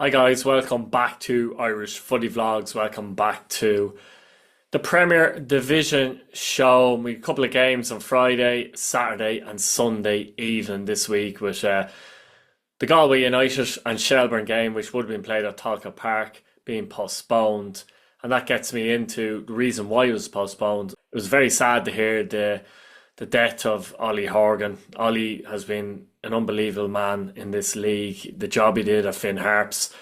Hi guys, welcome back to Irish Footy Vlogs. Welcome back to the Premier Division show. We had a couple of games on Friday, Saturday, and Sunday evening this week with the Galway United and Shelburne game, which would have been played at Talca Park, being postponed. And that gets me into the reason why it was postponed. It was very sad to hear the death of Ollie Horgan. Ollie has been an unbelievable man in this league. The job he did at Finn Harps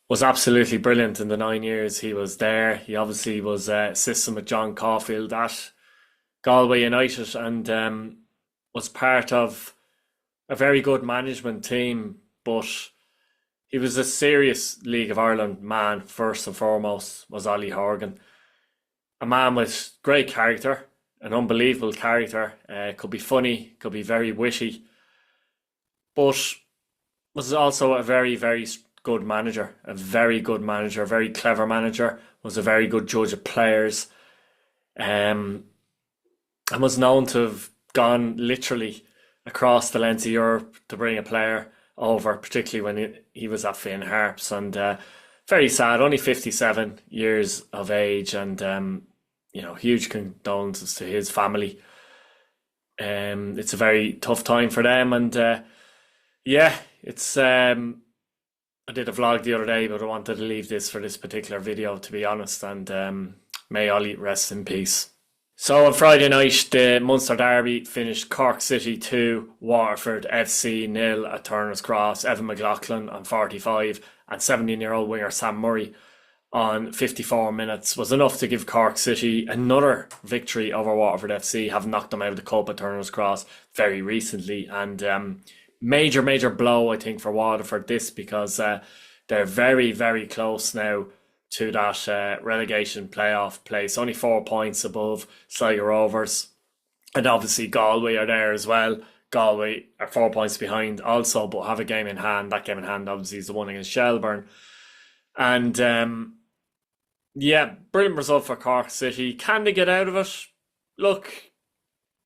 was absolutely brilliant in the 9 years he was there. He obviously was assistant with John Caulfield at Galway United and was part of a very good management team, but he was a serious League of Ireland man, first and foremost, was Ollie Horgan. A man with great character, an unbelievable character. Could be funny, could be very witty, but was also a very, very good manager. A very good manager, a very clever manager. Was a very good judge of players, and was known to have gone literally across the length of Europe to bring a player over, particularly when he was at Finn Harps. And very sad, only 57 years of age, and huge condolences to his family. It's a very tough time for them, and it's. I did a vlog the other day, but I wanted to leave this for this particular video, to be honest. And may Ollie rest in peace. So on Friday night, the Munster Derby finished Cork City 2, Waterford FC 0 at Turner's Cross. Evan McLaughlin on 45 and 17-year-old winger Sam Murray on 54 minutes was enough to give Cork City another victory over Waterford FC, having knocked them out of the cup at Turner's Cross very recently. And major blow, I think, for Waterford this, because they're very, very close now to that relegation playoff place. Only 4 points above Sligo Rovers. And obviously Galway are there as well. Galway are 4 points behind also, but have a game in hand. That game in hand obviously is the one against Shelburne. And brilliant result for Cork City. Can they get out of it? Look,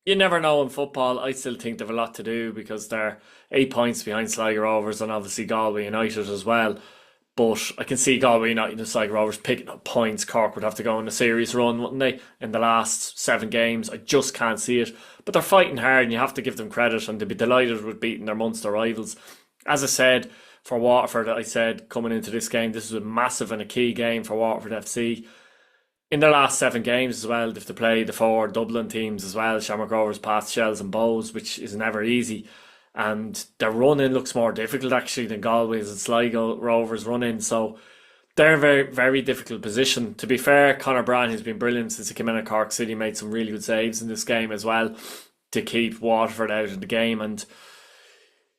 you never know in football. I still think they have a lot to do, because they're 8 points behind Sligo Rovers and obviously Galway United as well. But I can see Galway United and Sligo Rovers picking up points. Cork would have to go on a serious run, wouldn't they, in the last 7 games? I just can't see it. But they're fighting hard, and you have to give them credit, and they'll be delighted with beating their Munster rivals. As I said, for Waterford, I said coming into this game, this is a massive and a key game for Waterford FC. In their last 7 games as well, they've to play the 4 Dublin teams as well, Shamrock Rovers, Pats, Shells and Bows, which is never easy. And their run-in looks more difficult actually than Galway's and Sligo Rovers run-in. So they're in a very, very difficult position. To be fair, Conor Bryan, who's been brilliant since he came in at Cork City, made some really good saves in this game as well to keep Waterford out of the game. And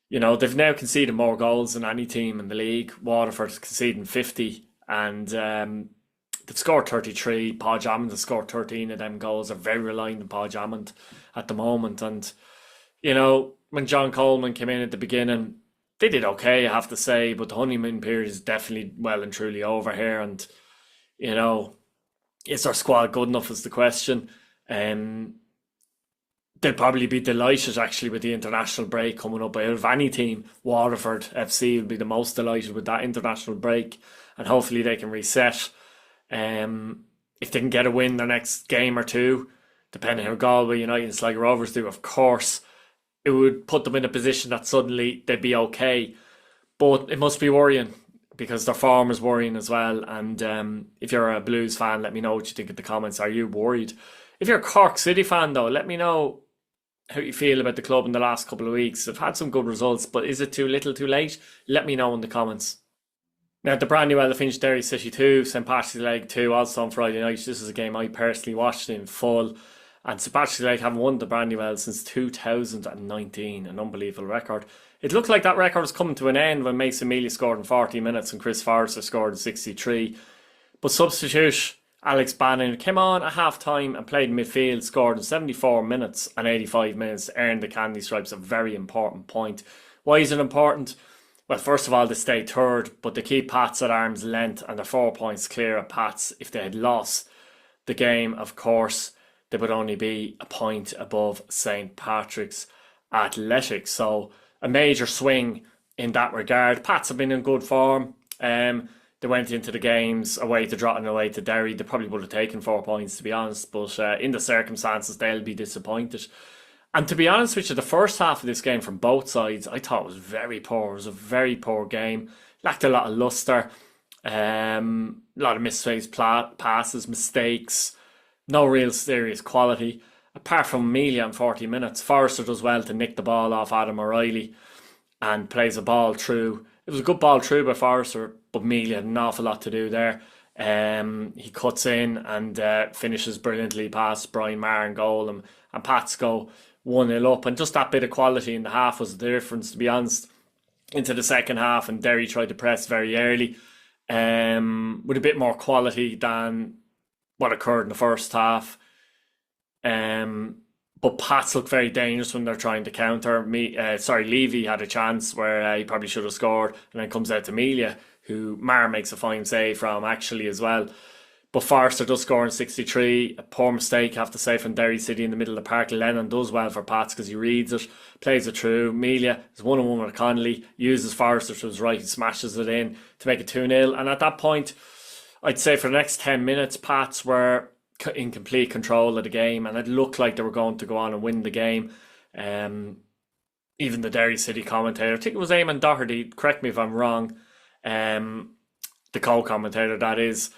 they've now conceded more goals than any team in the league. Waterford's conceding 50, and they've scored 33. Podge Hammond has scored 13 of them goals. They're very reliant on Podge Hammond at the moment. And, when John Coleman came in at the beginning, they did okay, I have to say, but the honeymoon period is definitely well and truly over here. And, is our squad good enough is the question. They'll probably be delighted actually with the international break coming up. Out of any team, Waterford FC will be the most delighted with that international break, and hopefully they can reset. If they can get a win their next game or two, depending how Galway United and Sligo Rovers do, of course, it would put them in a position that suddenly they'd be okay. But it must be worrying, because their form is worrying as well. And if you're a Blues fan, let me know what you think in the comments. Are you worried? If you're a Cork City fan, though, let me know how you feel about the club in the last couple of weeks. They've had some good results, but is it too little too late? Let me know in the comments. Now, the Brandywell finished Derry City 2, St Patrick's League 2, also on Friday night. This is a game I personally watched in full. And St Patrick's League haven't won the Brandywell since 2019, an unbelievable record. It looked like that record was coming to an end when Mason Mealy scored in 40 minutes and Chris Forrester scored in 63. But substitute Alex Bannon came on at half-time and played in midfield, scored in 74 minutes and 85 minutes to earn the Candy Stripes, a very important point. Why is it important? Well, first of all, they stay third, but they keep Pats at arm's length, and they're 4 points clear of Pats. If they had lost the game, of course, they would only be a point above St Patrick's Athletic. So a major swing in that regard. Pats have been in good form. They went into the games away to Drogheda and away to Derry. They probably would have taken 4 points, to be honest. But in the circumstances, they'll be disappointed. And to be honest with you, the first half of this game from both sides, I thought was very poor. It was a very poor game. Lacked a lot of luster. A lot of misplaced passes, mistakes. No real serious quality. Apart from Amelia in 40 minutes, Forrester does well to nick the ball off Adam O'Reilly and plays a ball through. It was a good ball through by Forrester, but Amelia had an awful lot to do there. He cuts in and finishes brilliantly past Brian Maher in goal, and Pats go 1-0 up. And just that bit of quality in the half was the difference, to be honest, into the second half. And Derry tried to press very early with a bit more quality than what occurred in the first half. But Pats look very dangerous when they're trying to counter. Levy had a chance where he probably should have scored, and then comes out to Amelia, who Maher makes a fine save from actually as well. But Forrester does score in 63. A poor mistake, I have to say, from Derry City in the middle of the park. Lennon does well for Pats because he reads it, plays it through. Amelia is 1-on-1 with Connolly, uses Forrester to his right, smashes it in to make it 2-0. And at that point, I'd say for the next 10 minutes, Pats were in complete control of the game, and it looked like they were going to go on and win the game. Even the Derry City commentator, I think it was Eamon Doherty, correct me if I'm wrong, the co-commentator that is,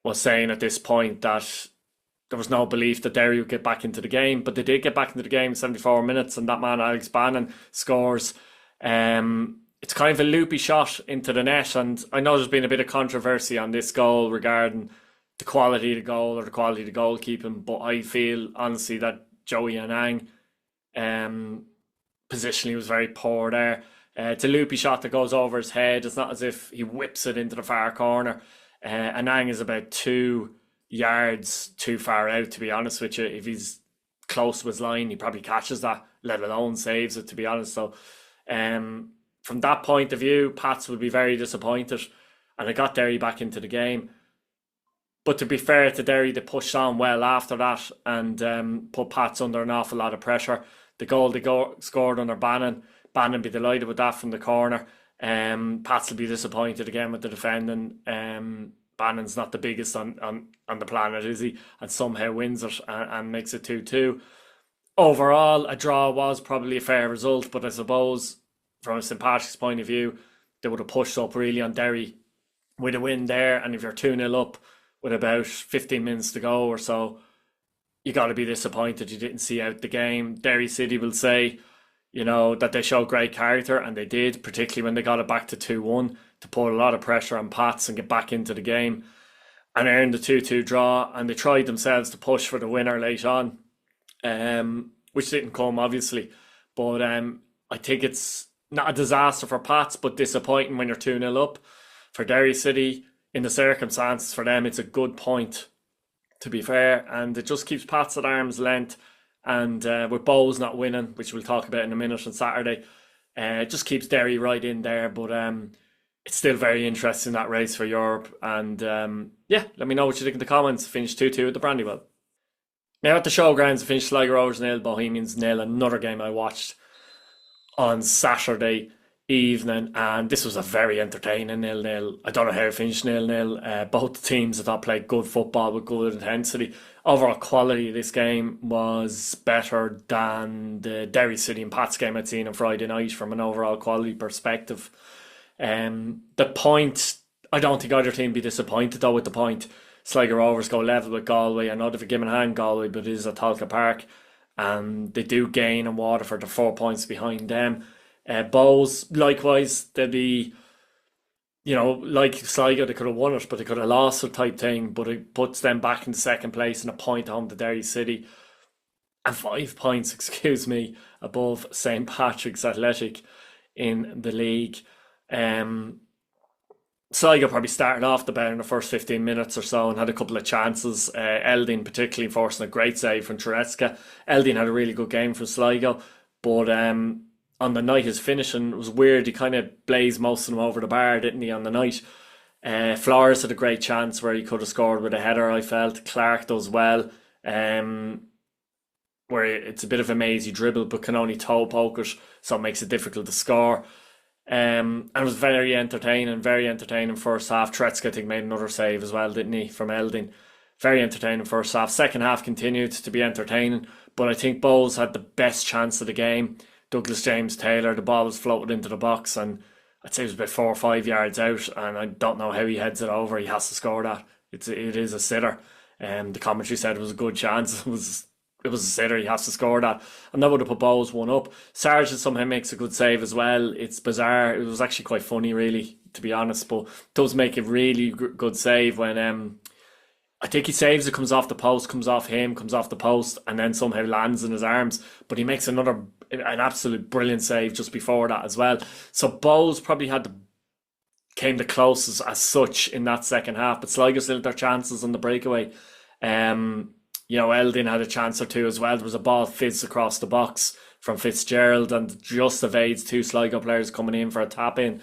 was saying at this point that there was no belief that Derry would get back into the game, but they did get back into the game in 74 minutes, and that man Alex Bannon scores. It's kind of a loopy shot into the net, and I know there's been a bit of controversy on this goal regarding the quality of the goal or the quality of the goalkeeping, but I feel honestly that Joey Anang positionally was very poor there. It's a loopy shot that goes over his head. It's not as if he whips it into the far corner. Anang is about 2 yards too far out, to be honest with you. If he's close to his line, he probably catches that, let alone saves it, to be honest. So from that point of view, Pats would be very disappointed, and it got Derry back into the game. But to be fair to Derry, they pushed on well after that and put Pats under an awful lot of pressure. The goal they scored under Bannon be delighted with that from the corner. Pats will be disappointed again with the defending. Bannon's not the biggest on the planet, is he? And somehow wins it and makes it 2-2. Overall, a draw was probably a fair result, but I suppose from a St. Patrick's point of view, they would have pushed up really on Derry with a win there. And if you're 2-0 up with about 15 minutes to go or so, you got to be disappointed you didn't see out the game. Derry City will say, that they showed great character, and they did, particularly when they got it back to 2-1, to put a lot of pressure on Pats and get back into the game and earn the 2-2 draw. And they tried themselves to push for the winner late on, which didn't come, obviously. But I think it's not a disaster for Pats, but disappointing when you're 2-0 up. For Derry City, in the circumstances for them, it's a good point, to be fair, and it just keeps Pats at arm's length. And with Bowes not winning, which we'll talk about in a minute on Saturday, it just keeps Derry right in there. But it's still very interesting, that race for Europe. And let me know what you think in the comments. Finished 2-2 at the Brandywell. Now at the showgrounds, I finished Sligo Rovers 0, Bohemians 0. Another game I watched on Saturday evening, and this was a very entertaining 0-0. I don't know how it finished 0-0. Both teams I thought played good football with good intensity. Overall quality of this game was better than the Derry City and Pats game I'd seen on Friday night from an overall quality perspective. The point, I don't think either team be disappointed though with the point. Sligo Rovers go level with Galway. I know they've given a hand Galway, but it is at Tolka Park, and they do gain in Waterford. They're 4 points behind them. Bowes, likewise, they'll be, like Sligo, they could have won it, but they could have lost it type thing. But it puts them back in second place and a point home to Derry City, and 5 points, above St. Patrick's Athletic in the league. Sligo probably started off the better in the first 15 minutes or so and had a couple of chances. Eldin particularly forcing a great save from Tereska. Eldin had a really good game from Sligo, but on the night his finishing was weird. He kind of blazed most of them over the bar, didn't he, on the night? Flores had a great chance where he could have scored with a header, I felt. Clark does well, where it's a bit of a mazy dribble but can only toe poke it, so it makes it difficult to score. And it was very entertaining first half. Tretzky, I think, made another save as well, didn't he, from Elding? Very entertaining first half. Second half continued to be entertaining, but I think Bowles had the best chance of the game. Douglas James Taylor, the ball was floated into the box, and I'd say it was about 4 or 5 yards out, and I don't know how he heads it over. He has to score that. It is a sitter. The commentary said it was a good chance. It was a sitter. He has to score that, and that would have put Bowles one up. Sargent somehow makes a good save as well. It's bizarre. It was actually quite funny, really, to be honest, but does make a really good save when I think he saves it, comes off the post, comes off the post, and then somehow lands in his arms. But he makes an absolute brilliant save just before that as well. So Bowles probably came the closest as such in that second half, but Sligo still had their chances on the breakaway. Eldin had a chance or two as well. There was a ball fizzed across the box from Fitzgerald and just evades two Sligo players coming in for a tap in.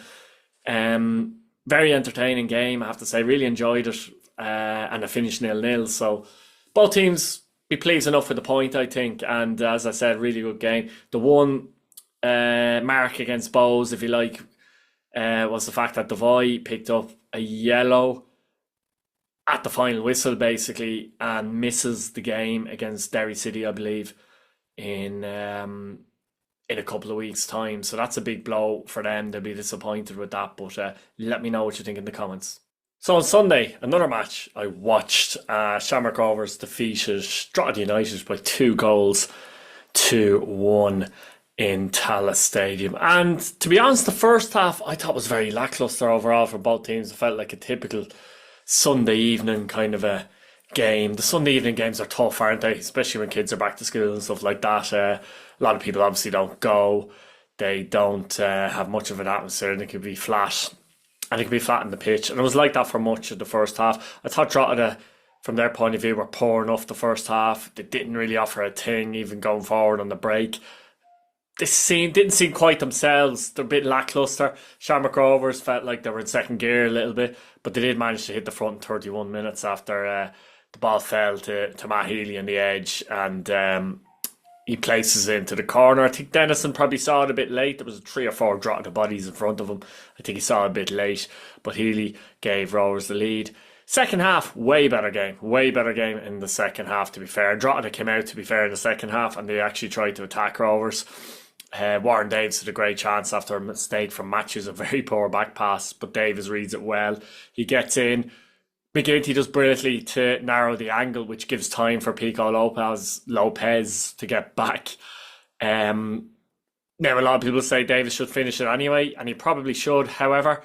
Very entertaining game, I have to say. Really enjoyed it. And a finish 0-0. So both teams be pleased enough with the point, I think. And as I said, really good game. The one mark against Bowes, if you like, was the fact that Devoy picked up a yellow at the final whistle, basically, and misses the game against Derry City, I believe, in a couple of weeks' time. So that's a big blow for them. They'll be disappointed with that. But let me know what you think in the comments. So on Sunday, another match I watched, Shamrock Rovers defeated Drogheda United by 2-1 in Tallaght Stadium. And to be honest, the first half I thought was very lacklustre overall for both teams. It felt like a typical Sunday evening kind of a game. The Sunday evening games are tough, aren't they? Especially when kids are back to school and stuff like that. A lot of people obviously don't go. They don't have much of an atmosphere, and it could be flat. And it could be flat in the pitch. And it was like that for much of the first half. I thought Drogheda, from their point of view, were poor enough the first half. They didn't really offer a thing, even going forward on the break. They didn't seem quite themselves. They're a bit lacklustre. Shamrock Rovers felt like they were in second gear a little bit, but they did manage to hit the front in 31 minutes after the ball fell to Matt Healy on the edge, and he places it into the corner. I think Dennison probably saw it a bit late. There was 3 or 4 Drogheda bodies in front of him. I think he saw it a bit late, but Healy gave Rovers the lead. Second half, way better game in the second half, to be fair. Drogheda came out, to be fair, in the second half, and they actually tried to attack Rovers. Warren Davis had a great chance after a mistake from Matthews, a very poor back pass, but Davis reads it well. He gets in. McGinty does brilliantly to narrow the angle, which gives time for Pico Lopez to get back. Now, a lot of people say Davis should finish it anyway, and he probably should. However,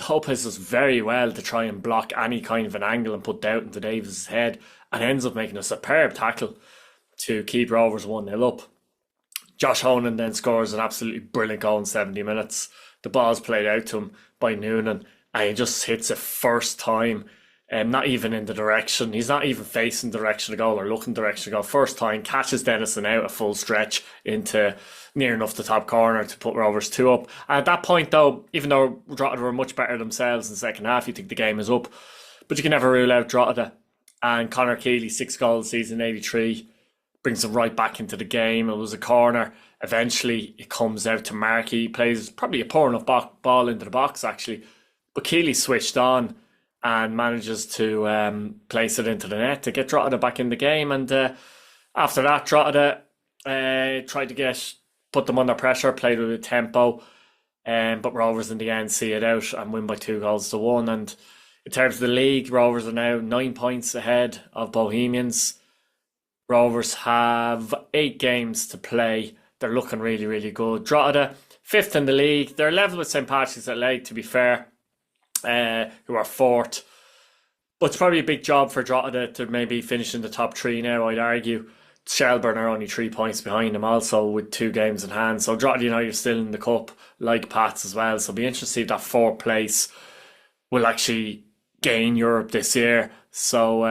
Lopez does very well to try and block any kind of an angle and put doubt into Davis's head, and ends up making a superb tackle to keep Rovers 1-0 up. Josh Honan then scores an absolutely brilliant goal in 70 minutes. The ball's played out to him by Noonan, and he just hits it first time. Not even in the direction. He's not even facing the direction of goal or looking direction of goal. First time, catches Dennison out a full stretch into near enough the top corner to put Rovers 2 up. And at that point, though, even though Drogheda were much better themselves in the second half, you think the game is up. But you can never rule out Drogheda. And Conor Keeley, 6 goals season 83, brings them right back into the game. It was a corner. Eventually, it comes out to Markey. He plays probably a poor enough ball into the box, actually. But Keeley switched on and manages to place it into the net to get Drogheda back in the game. And after that, Drogheda tried to put them under pressure, played with a tempo, but Rovers in the end see it out and win by 2-1. And in terms of the league, Rovers are now 9 points ahead of Bohemians. Rovers have 8 games to play. They're looking really, really good. Drogheda, 5th in the league. They're level with St. Patrick's at Lake, to be fair, who are 4th. But it's probably a big job for Drogheda to maybe finish in the top 3 now, I'd argue. Shelburne are only 3 points behind them also with 2 games in hand. So Drogheda United are still in the cup, like Pats as well. So it'll be interesting to see if that 4th place will actually gain Europe this year. So,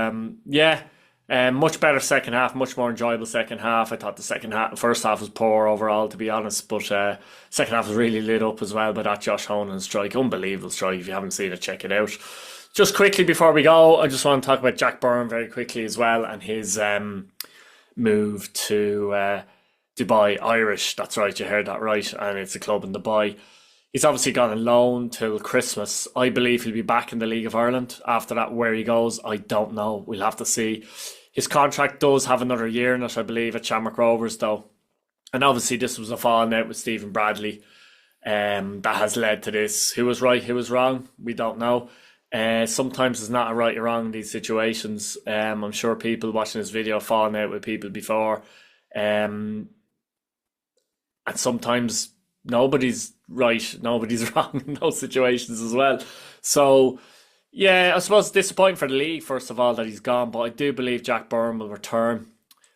much better second half, much more enjoyable second half. I thought the first half was poor overall, to be honest, but second half was really lit up as well by that Josh Honan strike. Unbelievable strike. If you haven't seen it, check it out. Just quickly before we go, I just want to talk about Jack Byrne very quickly as well, and his move to Dubai Irish. That's right, you heard that right, and it's a club in Dubai. He's obviously gone on loan till Christmas. I believe he'll be back in the League of Ireland. After that, where he goes, I don't know. We'll have to see. His contract does have another year in it, I believe, at Shamrock Rovers, though. And obviously, this was a falling out with Stephen Bradley that has led to this. Who was right, who was wrong? We don't know. Sometimes it's not a right or wrong in these situations. I'm sure people watching this video have fallen out with people before. And sometimes nobody's right, nobody's wrong in those situations as well. So, yeah, I suppose it's disappointing for the league, first of all, that he's gone, but I do believe Jack Byrne will return.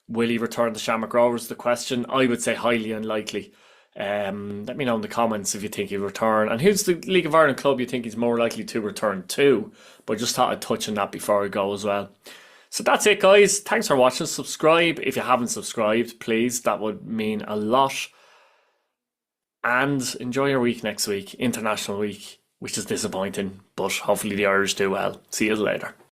Will he return to Shamrock Rovers? The question, I would say highly unlikely. Let me know in the comments if you think he'll return. And who's the League of Ireland club you think he's more likely to return to? But just thought I'd touch on that before I go as well. So that's it, guys. Thanks for watching. Subscribe if you haven't subscribed, please. That would mean a lot. And enjoy your week next week, International Week, which is disappointing, but hopefully the Irish do well. See you later.